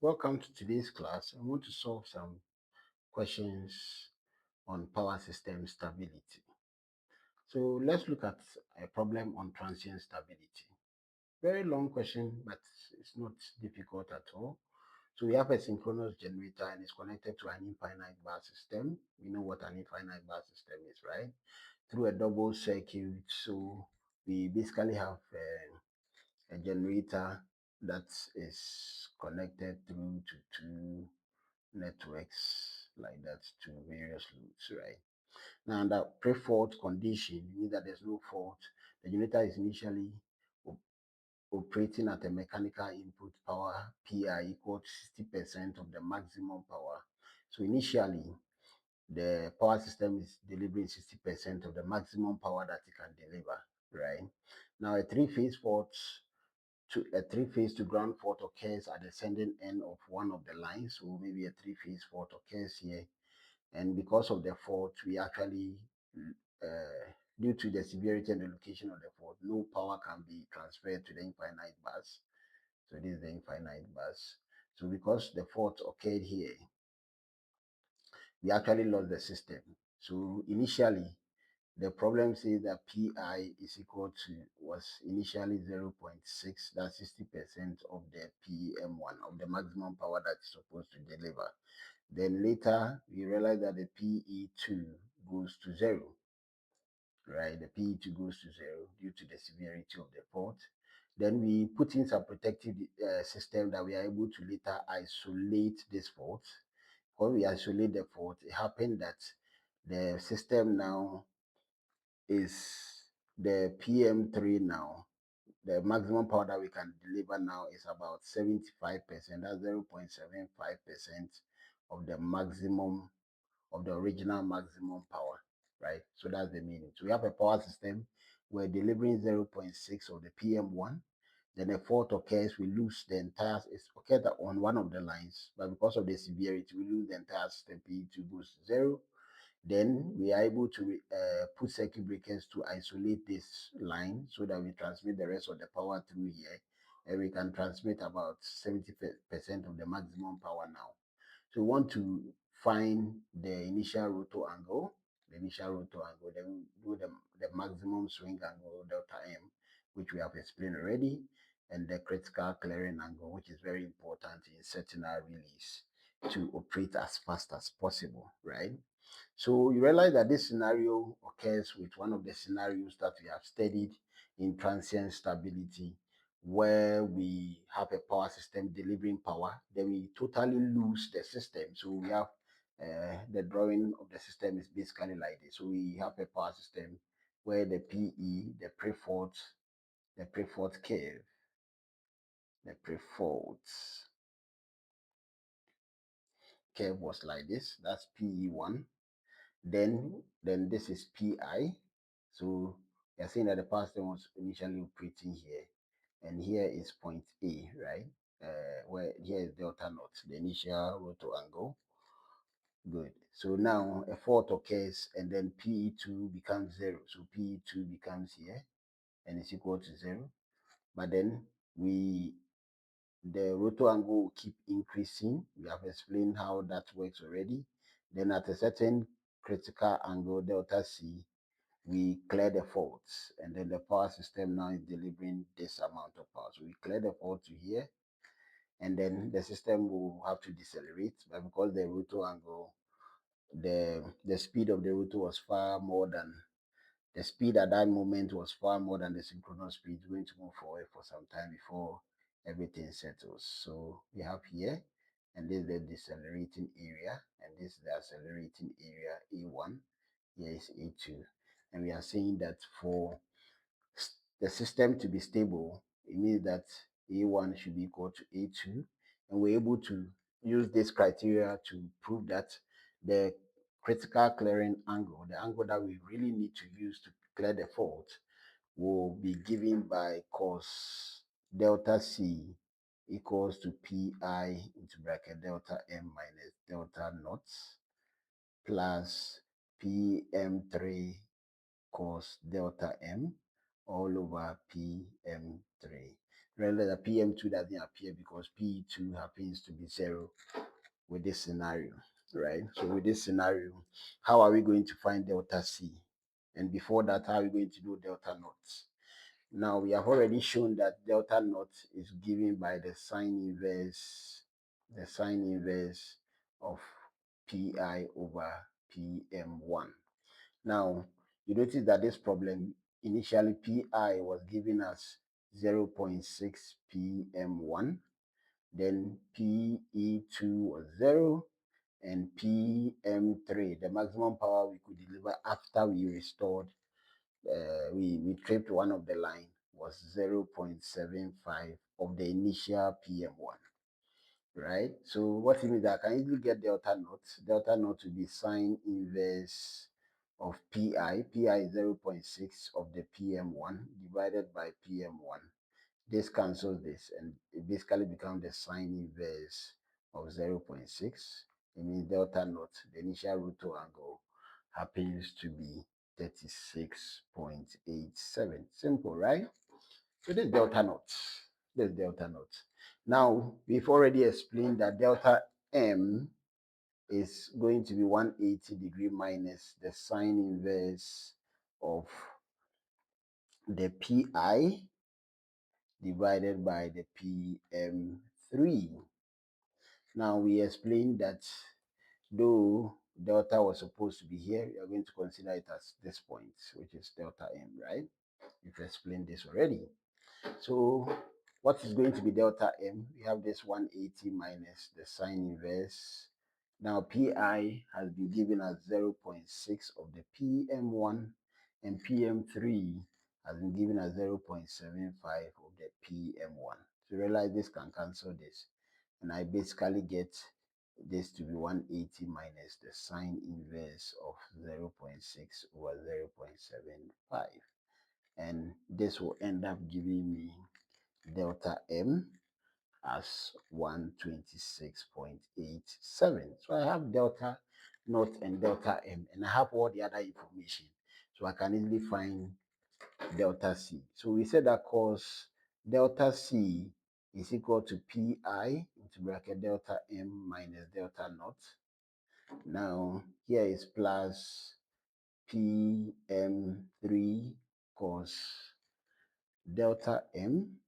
Welcome to today's class. I want to solve some questions on power system stability. So let's look at a problem on transient stability. Very long question, but it's not difficult at all. So we have a synchronous generator and it's connected to an infinite bar system. We know what an infinite bar system is, right? Through a double circuit. So we basically have a generator that is connected through to two networks like that to various loads, right? Now, under pre-fault condition, means that there's no fault. The generator is initially op- operating at a mechanical input power PI equal to 60% of the maximum power. So initially, the power system is delivering 60% of the maximum power that it can deliver, right? Now, a three-phase to ground fault occurs at the sending end of one of the lines. So maybe a three-phase fault occurs here, and because of the fault, we actually, due to the severity and the location of the fault, no power can be transferred to the infinite bus. So this is the infinite bus. So because the fault occurred here, we actually lost the system. So initially, the problem says that Pi is equal to was initially 0.6, that's 60% of the PM1 of the maximum power that it's supposed to deliver. Then later we realize that the PE2 goes to zero, right? The PE2 goes to zero due to the severity of the fault. Then we put in some protective system that we are able to later isolate this fault. When we isolate the fault, it happened that the system now is the PM3 now. The maximum power that we can deliver now is about 75%. That's 0.75% of the maximum of the original maximum power, right? So that's the meaning. So we have a power system. We're delivering 0.6 of the PM1. Then a fault occurs, we lose the entire, it's occurred on one of the lines, but because of the severity, we lose the entire system. P2 goes to zero. Then we are able to put circuit breakers to isolate this line so that we transmit the rest of the power through here. And we can transmit about 70% of the maximum power now. So we want to find the initial rotor angle, then do the maximum swing angle, delta M, which we have explained already, and the critical clearing angle, which is very important in setting our release to operate as fast as possible, right? So you realize that this scenario occurs with one of the scenarios that we have studied in transient stability, where we have a power system delivering power, then we totally lose the system. So we have the drawing of the system is basically like this. So we have a power system where the PE, the pre-fault curve, the pre-fault curve was like this. That's PE1. Then this is Pi. So you're saying that the power system was initially operating here, and here is point A, right? Where here is delta naught, the initial rotor angle. Good. So now a fault occurs, and then PE2 becomes zero. So PE2 becomes here, and it's equal to zero. But then the rotor angle will keep increasing. We have explained how that works already. Then at a certain critical angle, delta C, we clear the faults, and then the power system now is delivering this amount of power. So we clear the fault to here, and then the system will have to decelerate, but because the rotor angle, the speed of the rotor was far more than the speed at that moment was far more than the synchronous speed. It's going to move forward for some time before everything settles. So we have here, and this is the decelerating area, and this is the accelerating area A1. Here is A2, and we are saying that for the system to be stable, it means that A1 should be equal to A2, and we're able to use this criteria to prove that the critical clearing angle, the angle that we really need to use to clear the fault, will be given by cos delta C equals to Pi into bracket delta M minus delta naught plus PM3 cos delta M all over PM3. Rather, the PM2 doesn't appear because P2 happens to be 0 with this scenario, right? So with this scenario, how are we going to find delta C? And before that, how are we going to do delta naught? Now, we have already shown that delta naught is given by the sine inverse of Pi over PM1. Now, you notice that this problem, initially Pi was given as 0.6 PM1, then PE2 was 0, and PM3, the maximum power we could deliver after we restored, we tripped one of the line, was 0.75 of the initial PM1, right? So what it means that I can easily get delta naught. Delta naught will be sine inverse of Pi. Pi is 0.6 of the PM1 divided by PM1. This cancels this, and it basically becomes the sine inverse of 0.6. It means delta naught, the initial root 2 angle, happens to be 36.87. Simple, right? So this is delta naught. This is delta naught. Now, we've already explained that delta M is going to be 180 minus the sine inverse of the Pi divided by the PM3. Now, we explained that though delta was supposed to be here, we are going to consider it as this point, which is delta M, right? We've explained this already. So what is going to be delta M? We have this 180 minus the sine inverse. Now Pi has been given as 0.6 of the PM1, and PM3 has been given as 0.75 of the PM1. So realize this can cancel this, and I basically get this to be 180 minus the sine inverse of 0.6 over 0.75, and this will end up giving me delta M as 126.87. So I have delta naught and delta M, and I have all the other information. So I can easily find delta C. So we said that cos delta C is equal to Pi into bracket delta M minus delta naught. Now here is plus PM3 cos delta M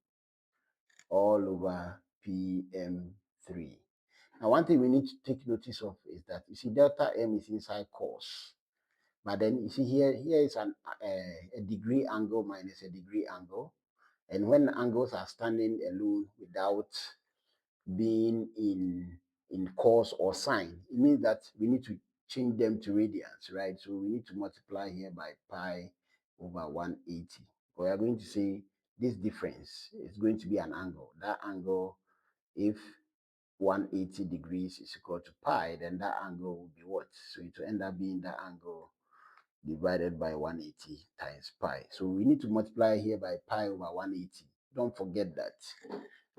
all over PM3. Now, one thing we need to take notice of is that you see delta M is inside cos, but then you see here is a degree angle minus a degree angle, and when angles are standing alone without being in cos or sine, it means that we need to change them to radians, right? So we need to multiply here by pi over 180. We are going to say this difference is going to be an angle. That angle, if 180 degrees is equal to pi, then that angle will be what? So it will end up being that angle divided by 180 times pi. So we need to multiply here by pi over 180. Don't forget that.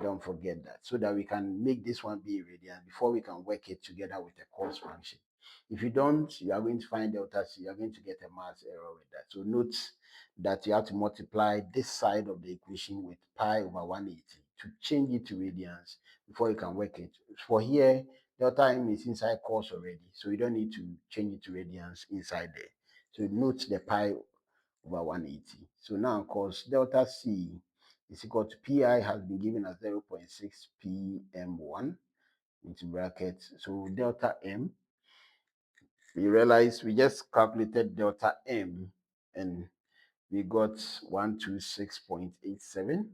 Don't forget that, so that we can make this one be radian before we can work it together with a cos function. If you don't, you are going to find delta C, you are going to get a math error with that. So note that you have to multiply this side of the equation with pi over 180 to change it to radians before you can work it. For here, delta M is inside cos already, so you don't need to change it to radians inside there. So note the pi over 180. So now cos delta C is equal to Pi has been given as 0.6 PM1 into bracket. So delta M, we realize we just calculated delta M and we got 126.87.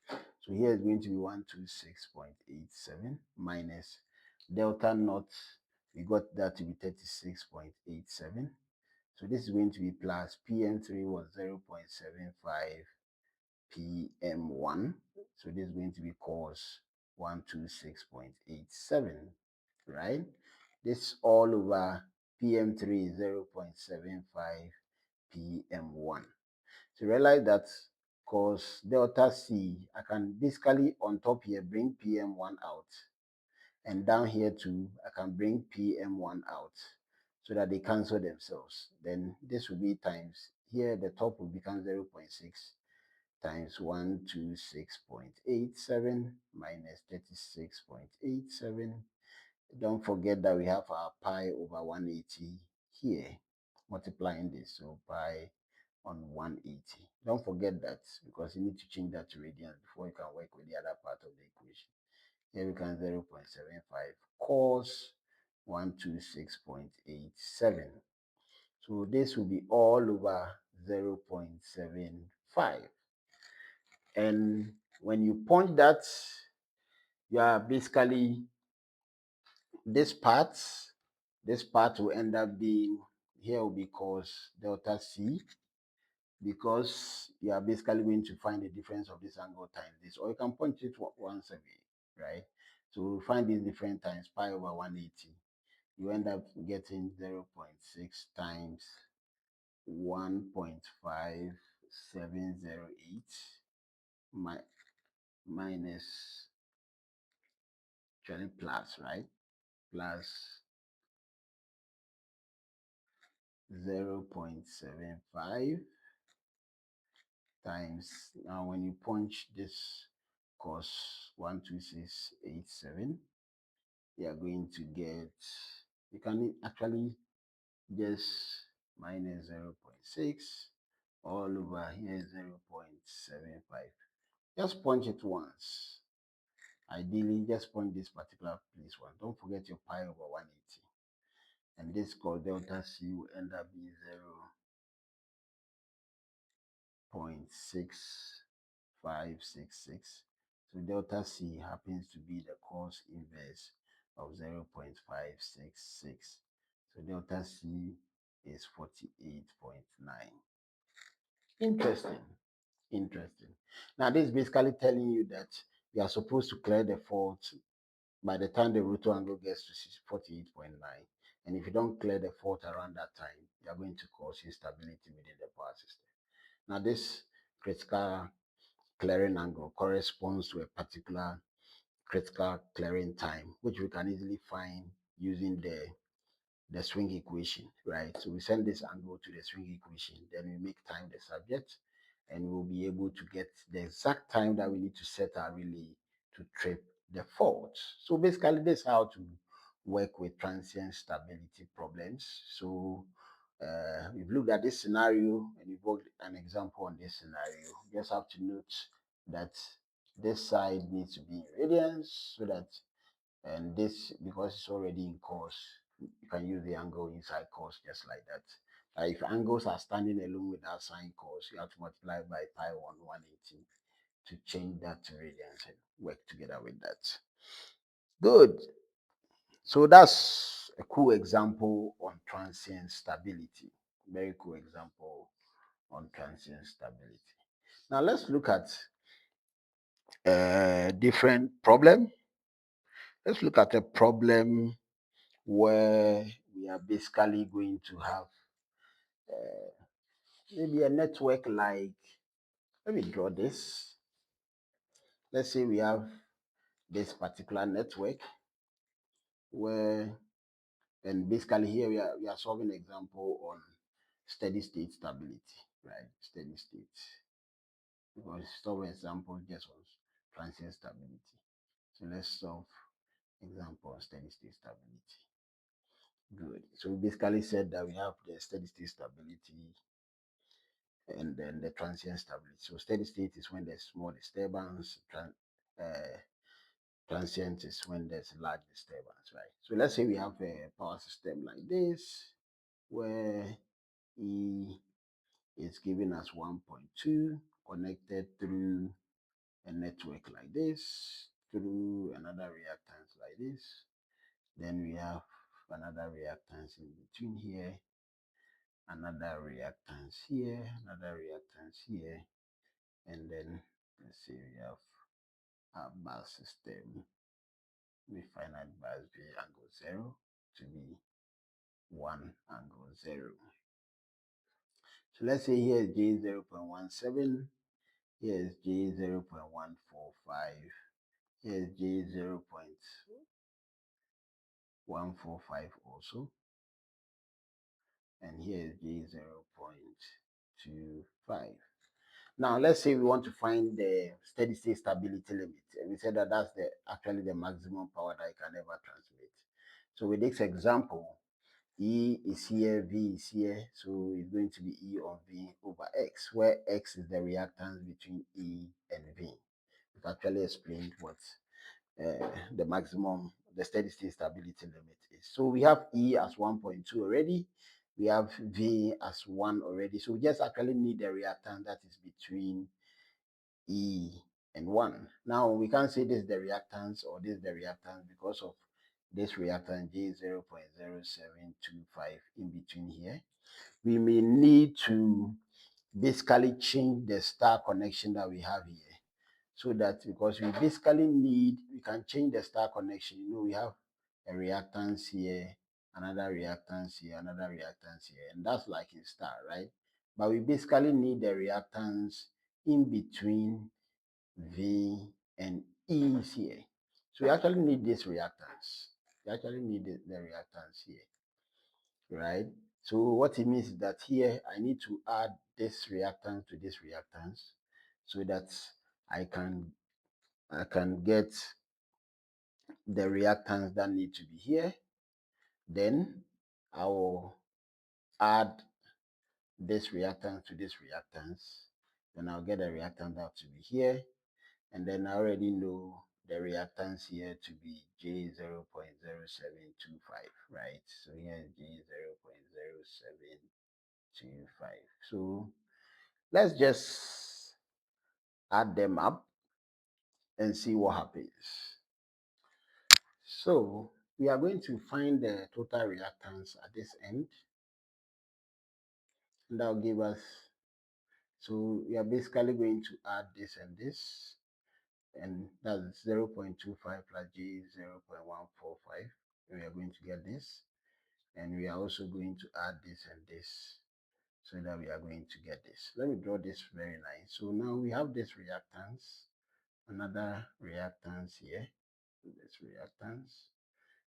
So here is going to be 126.87 minus delta naught. We got that to be 36.87. So this is going to be plus PM3 was 0.75 PM1. So this is going to be cos 126.87, right? This all over PM3 is 0.75 PM1. So realize that cos delta C, I can basically on top here bring PM1 out, and down here too, I can bring PM1 out so that they cancel themselves. Then this will be times, here the top will become 0.6, times 126.87 minus 36.87. Don't forget that we have our pi over 180 here, multiplying this, so pi on 180. Don't forget that, because you need to change that to radians before you can work with the other part of the equation. Here we can 0.75 cos 126.87. So this will be all over 0.75. And when you punch that, you are basically, this part, will end up being, here will be cos delta C, because you are basically going to find the difference of this angle times this, or you can punch it once away, right? So find this difference times pi over 180. You end up getting 0.6 times 1.5708 minus, actually plus, right? Plus 0.75 times, now when you punch this cos 12687, you are going to get, you can actually just minus 0.6 all over here 0.75. Just punch it once. Ideally, just punch this particular place once. Don't forget your pi over 180. And this called delta C will end up being 0.6566. So delta C happens to be the cos inverse of 0.566. So delta C is 48.9. Interesting. Interesting. Now, this is basically telling you that you are supposed to clear the fault by the time the root angle gets to 48.9. And if you don't clear the fault around that time, you are going to cause instability within the power system. Now, this critical clearing angle corresponds to a particular critical clearing time, which we can easily find using the swing equation, right? So we send this angle to the swing equation, then we make time the subject, and we'll be able to get the exact time that we need to set our relay to trip the fault. So basically, this is how to work with transient stability problems. So we've looked at this scenario and we've worked an example on this scenario. You just have to note that this side needs to be in radians, so that, and this, because it's already in cos, you can use the angle inside cos just like that. If angles are standing alone without sine cos, you have to multiply by pi on 180 to change that to radians and work together with that. Good. So that's a cool example on transient stability. Very cool example on transient stability. Now let's look at a different problem. Let's look at a problem where we are basically going to have maybe a network like, let me draw this. Let's say we have this particular network where, and basically here we are solving an example on steady state stability, right? Steady state. Because solve example just on transient stability. So let's solve example on steady state stability. Good. So we basically said that we have the steady state stability and then the transient stability. So steady state is when there's small disturbance. Transient is when there's large disturbance, right? So let's say we have a power system like this, where E is giving us 1.2 connected through a network like this, through another reactance like this. Then we have another reactance in between here, another reactance here, another reactance here, and then let's say we have our bus system. We find out bus B angle 0 to be 1 angle 0. So let's say here is J 0.17, here is J 0.145, here is J 0.145 also, and here is J 0.25. Now, let's say we want to find the steady state stability limit, and we said that that's the actually the maximum power that it can ever transmit. So with this example, E is here, V is here, so it's going to be E on V over X, where X is the reactance between E and V. We've actually explained what the maximum, the steady state stability limit is. So we have E as 1.2 already. We have V as 1 already. So we just actually need the reactance that is between E and 1. Now we can't say this is the reactance or this is the reactance because of this reactance J 0.0725 in between here. We may need to basically change the star connection that we have here, so that because we basically need, we can change the star connection. You know, we have a reactance here, another reactance here, another reactance here, and that's like in star, right? But we basically need the reactance in between V and E here. So we actually need this reactance. We actually need the reactance here, right? So what it means is that here I need to add this reactance to this reactance so that I can I can get the reactants that need to be here. Then I will add this reactance to this reactance. Then I'll get the reactant that to be here. And then I already know the reactance here to be J 0.0725, right? So here is J 0.0725. So let's just add them up and see what happens. So we are going to find the total reactance at this end, and that will give us, so we are basically going to add this and this, and that's 0.25 plus G 0.145. We are going to get this, and we are also going to add this and this, so that we are going to get this. Let me draw this very nice. So now we have this reactance, another reactance here, this reactance,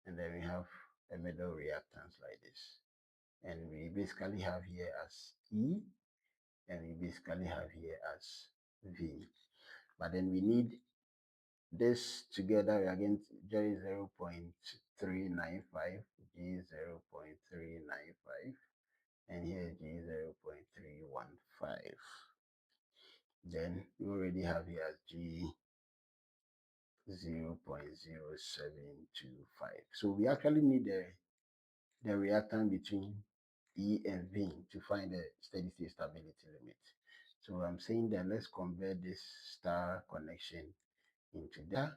and then we have a middle reactance like this. And we basically have here as E, and we basically have here as V. But then we need this together. We are going to J 0.395, G 0.395, and here G 0.315. Then we already have here as G 0.0725. So we actually need the reactant between E and V to find the steady state stability limit. So I'm saying that let's convert this star connection into delta.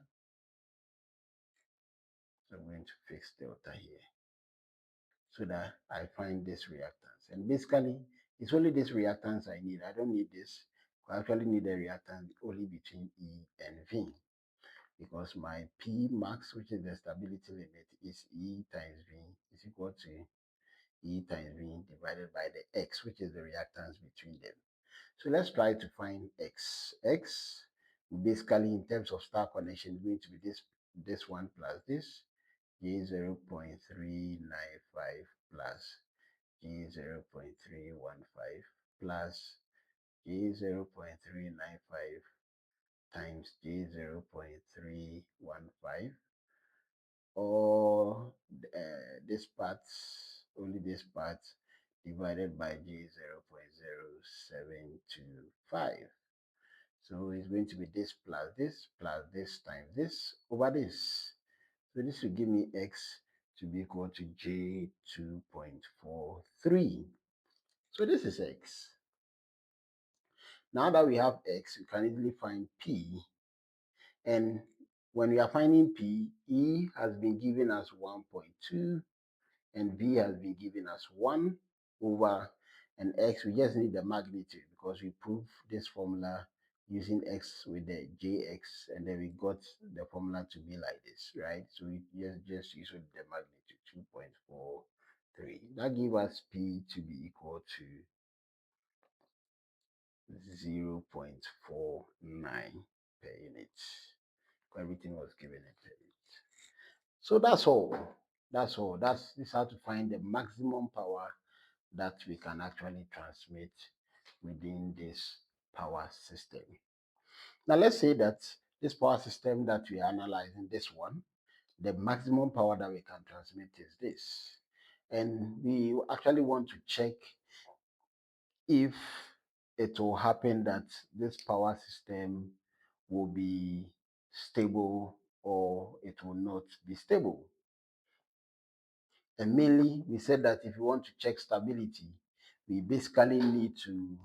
So I'm going to fix delta here so that I find this reactance. And basically, it's only this reactance I need. I don't need this. I actually need the reactance only between E and V, because my P max, which is the stability limit, is E times V is equal to E times V divided by the X, which is the reactance between them. So let's try to find X. X, basically in terms of star connection, is going to be this one plus this, G 0.395 plus G 0.315 plus G 0.395 times G 0.315, or this part, only this part, divided by G 0.0725. So it's going to be this plus this times this over this. So this will give me X to be equal to J 2.43. So this is X. Now that we have X, we can easily find P. And when we are finding P, E has been given as 1.2 and V has been given as 1 over, and X, we just need the magnitude because we proved this formula using X with the JX, and then we got the formula to be like this, right? So we just use the magnitude 2.43. That gives us P to be equal to 0.49 per unit. Everything was given in per unit. So that's all. That's all. This how to find the maximum power that we can actually transmit within this power system. Now let's say that this power system that we are analyzing, this one, the maximum power that we can transmit is this. And we actually want to check if it will happen that this power system will be stable or it will not be stable. And mainly, we said that if you want to check stability, we basically need to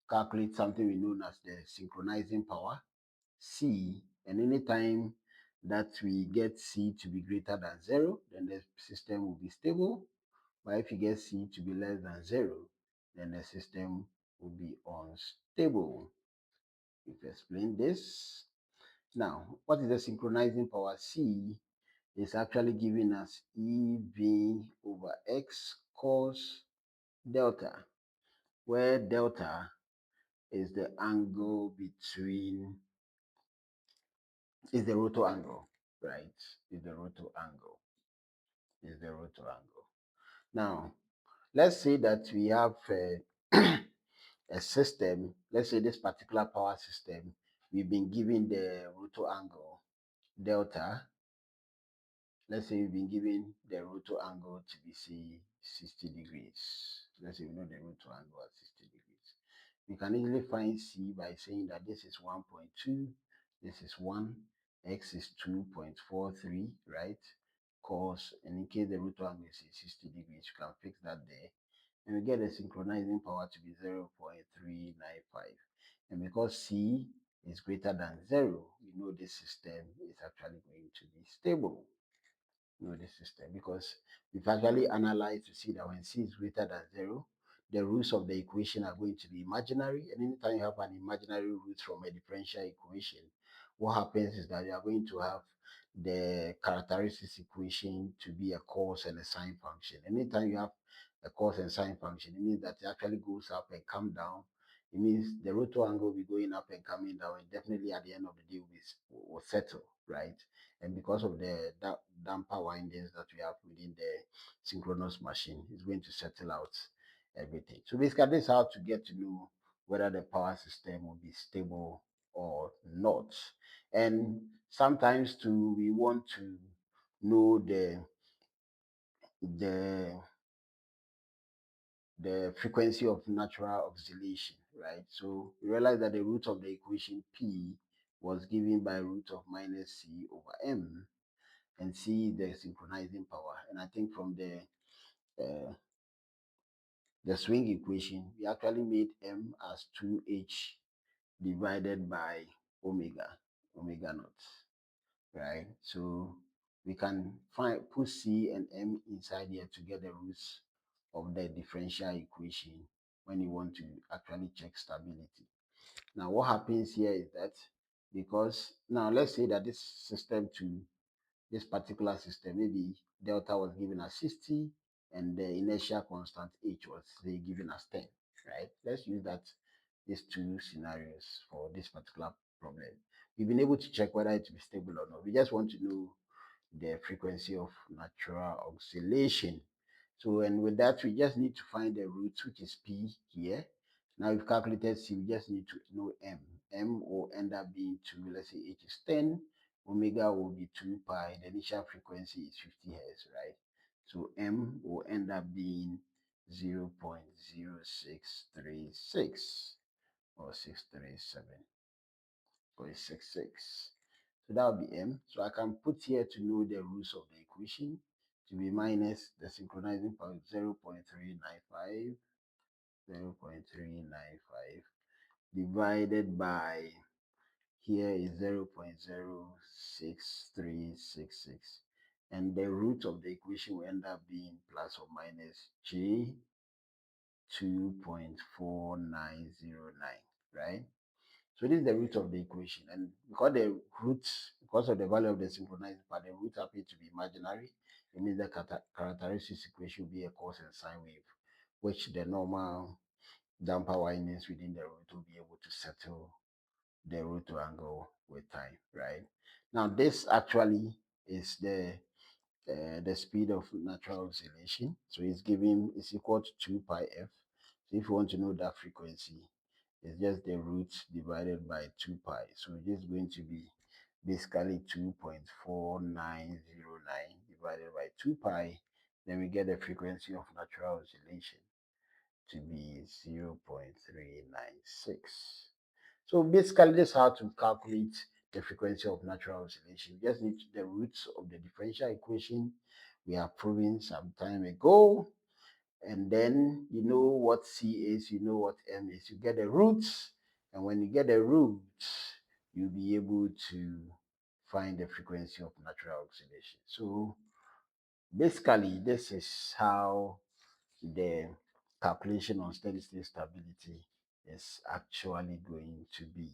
calculate something we know as the synchronizing power, C, and anytime that we get C to be greater than 0, then the system will be stable. But if you get C to be less than 0, then the system will be unstable. We've explained this. Now, what is the synchronizing power? C is actually giving us EV over X cos delta, where delta is the angle between, is the rotor angle, right? Is the rotor angle, is the rotor angle. Now, let's say that we have a system, let's say this particular power system, we've been given the rotor angle delta. Let's say we've been given the rotor angle to be, say, 60 degrees. Let's say we know the rotor angle at 60 degrees. We can easily find C by saying that this is 1.2, this is 1, X is 2.43, right? Cos, and in case the rotor angle is 60 degrees, you can fix that there. And we get the synchronizing power to be 0.395. And because C is greater than 0, we know this system is actually going to be stable. The system, because we've actually analyzed to see that when C is greater than 0, the roots of the equation are going to be imaginary. And anytime you have an imaginary root from a differential equation, what happens is that you are going to have the characteristics equation to be a cos and a sine function. Anytime you have a cos and sine function, it means that it actually goes up and come down. It means the rotor angle will be going up and coming down, and definitely at the end of the day will settle, right? And because of the damper windings that we have within the synchronous machine, it's going to settle out everything. So basically, this is how to get to know whether the power system will be stable or not. And sometimes too, we want to know the the frequency of natural oscillation, right? So we realize that the root of the equation P was given by root of minus C over M, and C the synchronizing power. And I think from the swing equation, we actually made M as 2H divided by omega naught, right? So we can put C and M inside here to get the roots of the differential equation when you want to actually check stability. Now what happens here is that, because now let's say that this system to this particular system, maybe delta was given as 60 and the inertial constant H was, say, given as 10, right? Let's use that, these two scenarios for this particular problem. We've been able to check whether it will be stable or not. We just want to know the frequency of natural oscillation. So, and with that, we just need to find the root, which is P here. Now we've calculated C, we just need to know M. M will end up being 2, let's say H is 10, omega will be 2 pi, the initial frequency is 50 hertz, right? So M will end up being 0.0636 or 637.66. So that will be M. So I can put here to know the roots of the equation to be minus the synchronizing power 0.395, 0.395 divided by, here is 0.06366, and the root of the equation will end up being plus or minus J 2.4909, right? So this is the root of the equation, and because of the value of the synchronized part, the root happens to be imaginary. It means the characteristics equation will be a cos and sine wave, which the normal damper windings within the root will be able to settle the rotor angle with time, right? Now this actually is the speed of natural oscillation. So it's equal to 2 pi f. So if you want to know that frequency, It's just the root divided by 2 pi. So this is going to be basically 2.4909 divided by 2 pi. Then we get the frequency of natural oscillation to be 0.396. So basically, this is how to calculate the frequency of natural oscillation. You just need the roots of the differential equation we have proven some time ago. And then you know what C is, you know what M is. You get the roots, and when you get the roots, you'll be able to find the frequency of natural oscillation. So basically, this is how the calculation on steady state stability is actually going to be.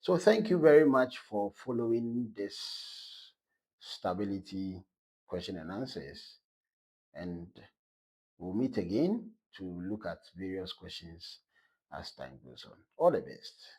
So thank you very much for following this stability question and answers, and we'll meet again to look at various questions as time goes on. All the best.